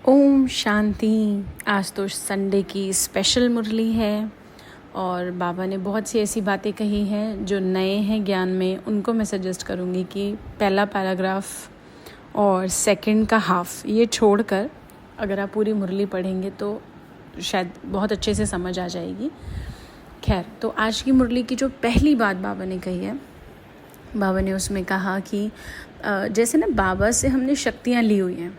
ओम शांति। आज तो संडे की स्पेशल मुरली है और बाबा ने बहुत सी ऐसी बातें कही हैं जो नए हैं ज्ञान में। उनको मैं सजेस्ट करूँगी कि पहला पैराग्राफ और सेकंड का हाफ ये छोड़कर अगर आप पूरी मुरली पढ़ेंगे तो शायद बहुत अच्छे से समझ आ जाएगी। खैर, तो आज की मुरली की जो पहली बात बाबा ने कही है, बाबा ने उसमें कहा कि जैसे ना बाबा से हमने शक्तियाँ ली हुई हैं,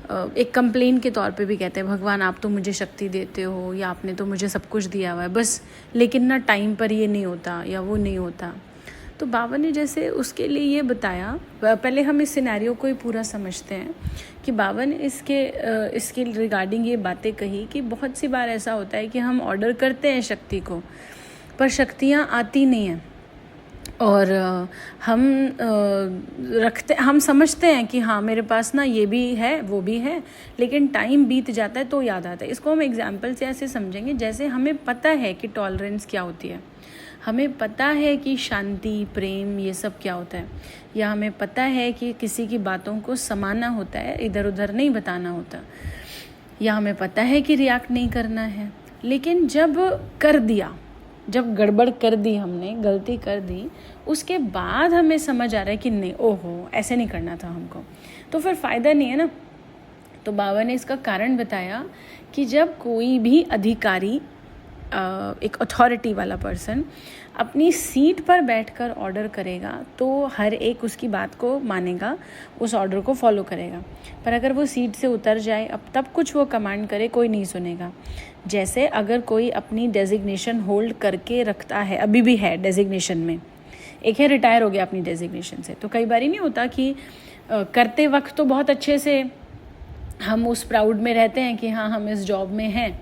एक कंप्लेन के तौर पे भी कहते हैं भगवान आप तो मुझे शक्ति देते हो या आपने तो मुझे सब कुछ दिया हुआ है बस, लेकिन ना टाइम पर ये नहीं होता या वो नहीं होता। तो बाबा ने जैसे उसके लिए ये बताया, पहले हम इस सिनेरियो को ही पूरा समझते हैं कि बाबा ने इसके रिगार्डिंग ये बातें कही कि बहुत सी बार ऐसा होता है कि हम ऑर्डर करते हैं शक्ति को पर शक्तियाँ आती नहीं हैं और हम समझते हैं कि हाँ मेरे पास ना ये भी है वो भी है, लेकिन टाइम बीत जाता है तो याद आता है। इसको हम एग्जाम्पल से ऐसे समझेंगे जैसे हमें पता है कि टॉलरेंस क्या होती है, हमें पता है कि शांति प्रेम ये सब क्या होता है, या हमें पता है कि किसी की बातों को समाना होता है, इधर उधर नहीं बताना होता, या हमें पता है कि रिएक्ट नहीं करना है। लेकिन जब कर दिया, जब गड़बड़ कर दी, हमने गलती कर दी, उसके बाद हमें समझ आ रहा है कि नहीं, ओहो ऐसे नहीं करना था हमको, तो फिर फ़ायदा नहीं है ना। तो बाबा ने इसका कारण बताया कि जब कोई भी अधिकारी, एक अथॉरिटी वाला पर्सन अपनी सीट पर बैठकर ऑर्डर करेगा तो हर एक उसकी बात को मानेगा, उस ऑर्डर को फॉलो करेगा। पर अगर वो सीट से उतर जाए, अब तब कुछ वो कमांड करे, कोई नहीं सुनेगा। जैसे अगर कोई अपनी डेजिग्नेशन होल्ड करके रखता है, अभी भी है डेजिग्नेशन में, एक है रिटायर हो गया अपनी डेजिग्नेशन से, तो कई बार ही नहीं होता कि करते वक्त तो बहुत अच्छे से हम उस प्राउड में रहते हैं कि हाँ हम इस जॉब में हैं,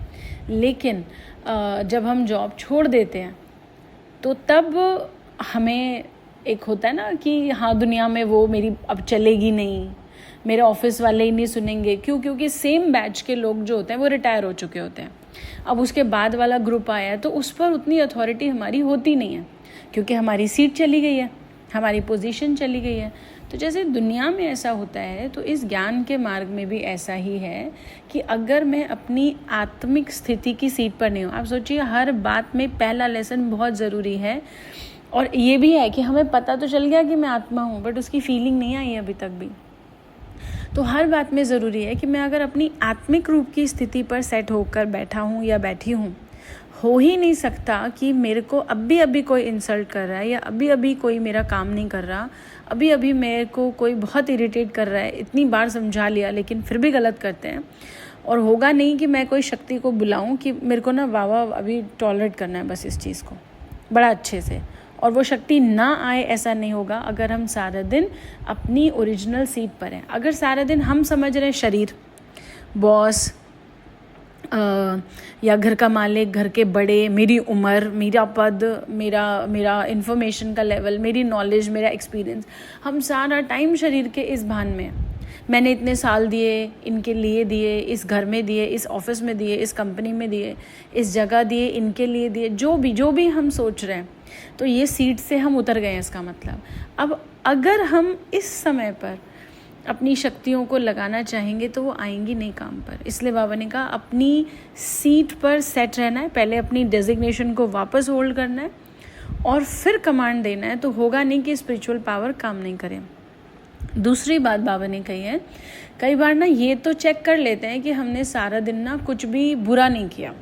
लेकिन जब हम जॉब छोड़ देते हैं तो तब हमें एक होता है ना कि हाँ दुनिया में वो मेरी अब चलेगी नहीं, मेरे ऑफिस वाले ही नहीं सुनेंगे। क्यों? क्योंकि सेम बैच के लोग जो होते हैं वो रिटायर हो चुके होते हैं। अब उसके बाद वाला ग्रुप आया है तो उस पर उतनी अथॉरिटी हमारी होती नहीं है, क्योंकि हमारी सीट चली गई है, हमारी पोजीशन चली गई है। तो जैसे दुनिया में ऐसा होता है तो इस ज्ञान के मार्ग में भी ऐसा ही है कि अगर मैं अपनी आत्मिक स्थिति की सीट पर नहीं हूँ, आप सोचिए हर बात में पहला लेसन बहुत ज़रूरी है। और ये भी है कि हमें पता तो चल गया कि मैं आत्मा हूँ, बट उसकी फीलिंग नहीं आई अभी तक भी। तो हर बात में ज़रूरी है कि मैं अगर अपनी आत्मिक रूप की स्थिति पर सेट होकर बैठा हूँ या बैठी हूँ, हो ही नहीं सकता कि मेरे को अभी कोई इंसल्ट कर रहा है या अभी कोई मेरा काम नहीं कर रहा, अभी मेरे को कोई बहुत इरिटेट कर रहा है, इतनी बार समझा लिया लेकिन फिर भी गलत करते हैं। और होगा नहीं कि मैं कोई शक्ति को बुलाऊं कि मेरे को ना वाह अभी टॉलरेट करना है बस इस चीज़ को बड़ा अच्छे से, और वो शक्ति ना आए, ऐसा नहीं होगा अगर हम सारा दिन अपनी ओरिजिनल सीट पर हैं। अगर सारा दिन हम समझ रहे हैं शरीर, बॉस या घर का मालिक, घर के बड़े, मेरी उम्र, मेरा पद, मेरा इन्फॉर्मेशन का लेवल, मेरी नॉलेज, मेरा एक्सपीरियंस, हम सारा टाइम शरीर के इस भान में, मैंने इतने साल दिए, इनके लिए दिए, इस घर में दिए, इस ऑफिस में दिए, इस कंपनी में दिए, इस जगह दिए, इनके लिए दिए, जो भी हम सोच रहे हैं, तो ये सीट से हम उतर गए हैं इसका मतलब। अब अगर हम इस समय पर अपनी शक्तियों को लगाना चाहेंगे तो वो आएंगी नहीं काम पर। इसलिए बाबा ने कहा अपनी सीट पर सेट रहना है, पहले अपनी डेजिग्नेशन को वापस होल्ड करना है और फिर कमांड देना है। तो होगा नहीं कि स्पिरिचुअल पावर काम नहीं करे। दूसरी बात बाबा ने कही है, कई बार ना ये तो चेक कर लेते हैं कि हमने सारा दिन ना कुछ भी बुरा नहीं किया,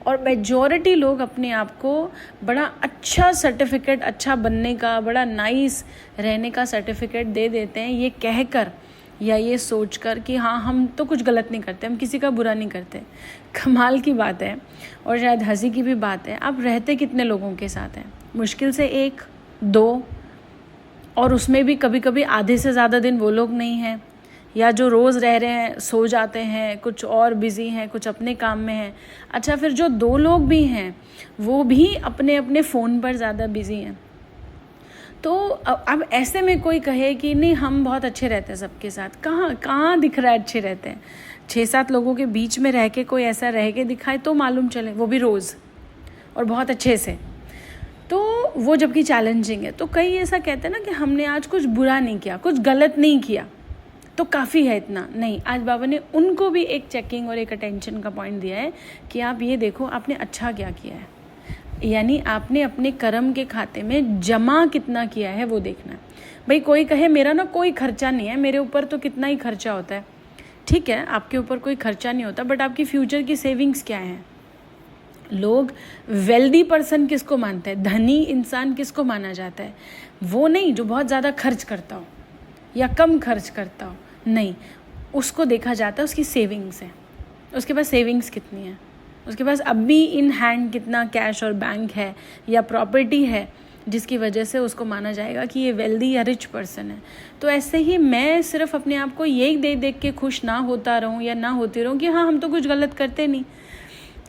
और मेजॉरिटी लोग अपने आप को बड़ा अच्छा सर्टिफिकेट, अच्छा बनने का, बड़ा नाइस रहने का सर्टिफिकेट दे देते हैं, ये कहकर या ये सोचकर कि हाँ हम तो कुछ गलत नहीं करते, हम किसी का बुरा नहीं करते। कमाल की बात है और शायद हंसी की भी बात है, आप रहते कितने लोगों के साथ हैं? मुश्किल से 1 2, और उसमें भी कभी कभी आधे से ज़्यादा दिन वो लोग नहीं हैं, या जो रोज़ रह रहे हैं सो जाते हैं, कुछ और बिज़ी हैं, कुछ अपने काम में हैं। अच्छा, फिर जो 2 लोग भी हैं वो भी अपने अपने फ़ोन पर ज़्यादा बिज़ी हैं। तो अब ऐसे में कोई कहे कि नहीं हम बहुत अच्छे रहते हैं सबके साथ, कहाँ दिख रहा है अच्छे रहते हैं? 6-7 लोगों के बीच में रह के कोई ऐसा रह के दिखाए तो मालूम चले, वो भी रोज़ और बहुत अच्छे से, तो वो जबकि चैलेंजिंग है। तो कई ऐसा कहते हैं ना कि हमने आज कुछ बुरा नहीं किया, कुछ गलत नहीं किया, तो काफ़ी है इतना नहीं। आज बाबा ने उनको भी एक चेकिंग और एक अटेंशन का पॉइंट दिया है कि आप ये देखो आपने अच्छा क्या किया है, यानी आपने अपने कर्म के खाते में जमा कितना किया है वो देखना है। भाई कोई कहे मेरा ना कोई खर्चा नहीं है, मेरे ऊपर तो कितना ही खर्चा होता है, ठीक है आपके ऊपर कोई खर्चा नहीं होता, बट आपकी फ्यूचर की सेविंग्स क्या हैं? लोग वेल्दी पर्सन किसको मानते हैं, धनी इंसान किसको माना जाता है? वो नहीं जो बहुत ज़्यादा खर्च करता हो या कम खर्च करता हो, नहीं, उसको देखा जाता है उसकी सेविंग्स है, उसके पास सेविंग्स कितनी है, उसके पास अभी इन हैंड कितना कैश और बैंक है या प्रॉपर्टी है, जिसकी वजह से उसको माना जाएगा कि ये वेल्दी या रिच पर्सन है। तो ऐसे ही मैं सिर्फ अपने आप को यही देख देख के खुश ना होता रहूँ या ना होती रहूँ कि हाँ हम तो कुछ गलत करते नहीं,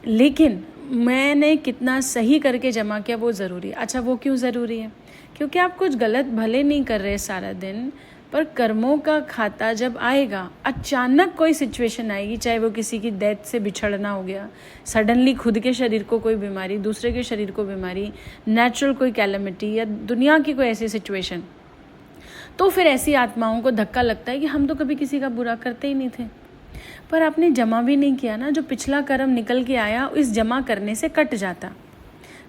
लेकिन मैंने कितना सही करके जमा किया वो ज़रूरी है। अच्छा वो क्यों ज़रूरी है? क्योंकि आप कुछ गलत भले नहीं कर रहे सारा दिन, पर कर्मों का खाता जब आएगा, अचानक कोई सिचुएशन आएगी, चाहे वो किसी की डेथ से बिछड़ना हो गया, सडनली खुद के शरीर को कोई बीमारी, दूसरे के शरीर को बीमारी, नेचुरल कोई कैलेमिटी या दुनिया की कोई ऐसी सिचुएशन, तो फिर ऐसी आत्माओं को धक्का लगता है कि हम तो कभी किसी का बुरा करते ही नहीं थे, पर आपने जमा भी नहीं किया ना, जो पिछला कर्म निकल के आया इस जमा करने से कट जाता।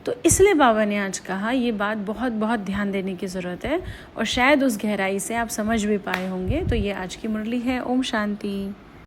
तो इसलिए बाबा ने आज कहा ये बात बहुत बहुत ध्यान देने की ज़रूरत है, और शायद उस गहराई से आप समझ भी पाए होंगे। तो ये आज की मुरली है। ओम शांति।